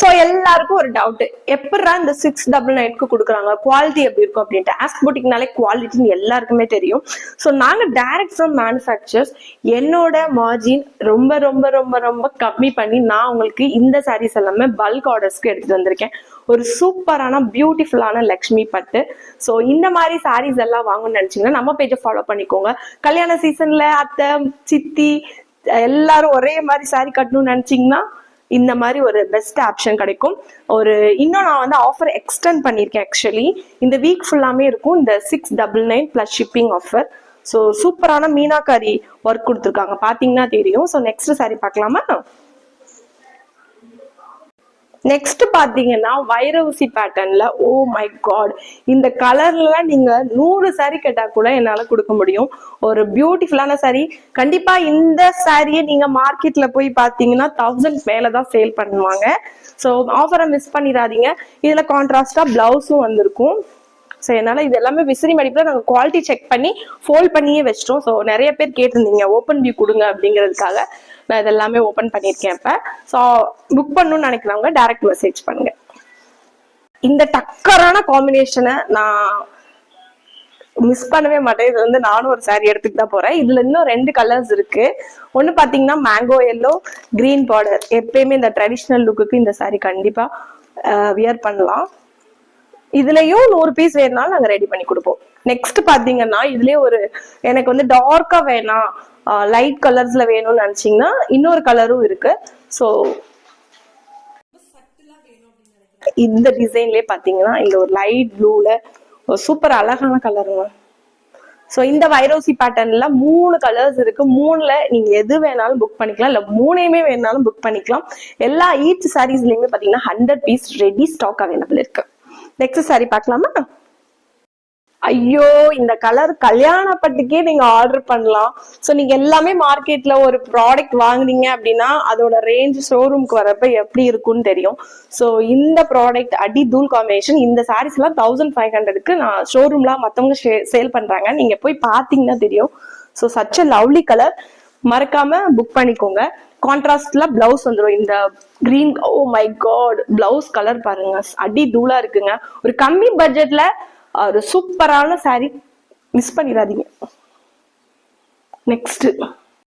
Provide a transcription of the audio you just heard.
So எல்லாருக்கும் ஒரு doubt, எப்படா இந்த 699க்கு கொடுக்குறாங்க, குவாலிட்டி எப்படி இருக்கும் அப்படின்ட்டு. ஆஸ்க் பூட்டிக்னாலே குவாலிட்டின்னு எல்லாருக்குமே தெரியும். ஸோ நாங்கள் டைரக்ட் ஃப்ரம் மேனுஃபேக்சர்ஸ் என்னோட மார்ஜின் ரொம்ப ரொம்ப ரொம்ப ரொம்ப கம்மி பண்ணி நான் உங்களுக்கு இந்த சாரீஸ் எல்லாமே பல்க் ஆர்டர்ஸ்க்கு எடுத்துட்டு வந்திருக்கேன். ஒரு சூப்பரான பியூட்டிஃபுல்லான லக்ஷ்மி பட்டு. ஸோ இந்த மாதிரி சாரீஸ் எல்லாம் வாங்கணும்னு நினைச்சீங்கன்னா நம்ம பேஜை ஃபாலோ பண்ணிக்கோங்க. கல்யாண சீசன்ல அத்தை சித்தி எல்லாரும் ஒரே மாதிரி சாரி கட்டணும்னு நினைச்சீங்கன்னா இந்த மாதிரி ஒரு பெஸ்ட் ஆப்ஷன் கிடைக்கும். இன்னும் நான் வந்து ஆஃபர் எக்ஸ்டெண்ட் பண்ணியிருக்கேன். ஆக்சுவலி இந்த வீக் ஃபுல்லாமே இருக்கும் இந்த 699 பிளஸ் ஷிப்பிங் ஆஃபர். ஸோ சூப்பரான மீனாக்காரி ஒர்க் கொடுத்துருக்காங்க, பார்த்தீங்கன்னா தெரியும். ஸோ நெக்ஸ்ட் சாரி பார்க்கலாமா? நெக்ஸ்ட் பாத்தீங்கன்னா வைரவுசி பேட்டர்ன்ல, ஓ மை காட், இந்த கலர்ல நீங்க 100 சாரி கேட்டா கூட என்னால கொடுக்க முடியும். ஒரு பியூட்டிஃபுல்லான சாரி. கண்டிப்பா இந்த சாரியை நீங்க மார்க்கெட்ல போய் பாத்தீங்கன்னா 1000 மேலதான் சேல் பண்ணுவாங்க. ஸோ ஆஃபரை மிஸ் பண்ணிடாதீங்க. இதுல கான்ட்ராஸ்டா பிளவுஸும் வந்திருக்கும். ஸோ என்னால இது எல்லாமே விசிறி மடிப்புல நாங்கள் குவாலிட்டி செக் பண்ணி ஃபோல்ட் பண்ணியே வச்சிட்டோம். ஸோ நிறைய பேர் கேட்டிருந்தீங்க ஓப்பன் வியூ கொடுங்க அப்படிங்கிறதுக்காக நான் இதெல்லாமே ஓப்பன் பண்ணியிருக்கேன். இப்போ ஸோ புக் பண்ணணும்னு நினைக்கிறவங்க டைரக்ட் மெசேஜ் பண்ணுங்க. இந்த டக்கரான காம்பினேஷனை நான் மிஸ் பண்ணவே மாட்டேன். இது வந்து நானும் ஒரு சாரி எடுத்துட்டு தான் போறேன். இதுல இன்னும் 2 கலர்ஸ் இருக்கு. ஒன்னு பாத்தீங்கன்னா மேங்கோ எல்லோ, கிரீன் பார்டர். எப்பயுமே இந்த ட்ரெடிஷ்னல் லுக்குக்கு இந்த சாரி கண்டிப்பா வியர் பண்ணலாம். இதுலயும் 100 பீஸ் வேணும்னாலும் நாங்க ரெடி பண்ணி கொடுப்போம். நெக்ஸ்ட் பாத்தீங்கன்னா இதுலயே எனக்கு வந்து டார்க்கா வேணாம், லைட் கலர்ஸ்ல வேணும்னு நினைச்சீங்கன்னா இன்னொரு கலரும் இருக்கு. ஸோ இந்த டிசைன்லயே பாத்தீங்கன்னா இந்த ஒரு லைட் ப்ளூல ஒரு சூப்பர் அழகான கலருங்க. ஸோ இந்த வைரோசி பேட்டர்ன்ல 3 கலர்ஸ் இருக்கு. 3ல நீங்க எது வேணாலும் புக் பண்ணிக்கலாம், இல்ல 3யுமே வேணாலும் புக் பண்ணிக்கலாம். எல்லா ஈச் சாரீஸ்லயுமே பாத்தீங்கன்னா 100 பீஸ் ரெடி ஸ்டாக் அவைலபிள் இருக்கு. நெக்ஸ்ட் சாரி பார்க்கலாமா? ஐயோ, இந்த கலர் கல்யாண பட்டுக்கே நீங்க ஆர்டர் பண்ணலாம். ஸோ நீங்க எல்லாமே மார்க்கெட்ல ஒரு ப்ராடக்ட் வாங்குனீங்க அப்படின்னா அதோட ரேஞ்ச் ஷோரூம்க்கு வரப்ப எப்படி இருக்கும்னு தெரியும். ஸோ இந்த ப்ராடக்ட் அடி தூள் காம்பினேஷன். இந்த சாரீஸ் எல்லாம் 1500க்கு நான் ஷோரூம்ல மத்தவங்க சேல் பண்றாங்க, நீங்க போய் பாத்தீங்கன்னா தெரியும். So such a lovely colour, மறக்காம புக் பண்ணிக்கோங்க. கான்ட்ராஸ்ட்ல பிளவுஸ் வந்துடும். இந்த green, oh my God, blouse colour பாருங்க, அடி தூளா இருக்குங்க. ஒரு கம்மி பட்ஜெட்ல ஒரு சூப்பரான சாரி, மிஸ் பண்ணிடாதீங்க. நெக்ஸ்ட்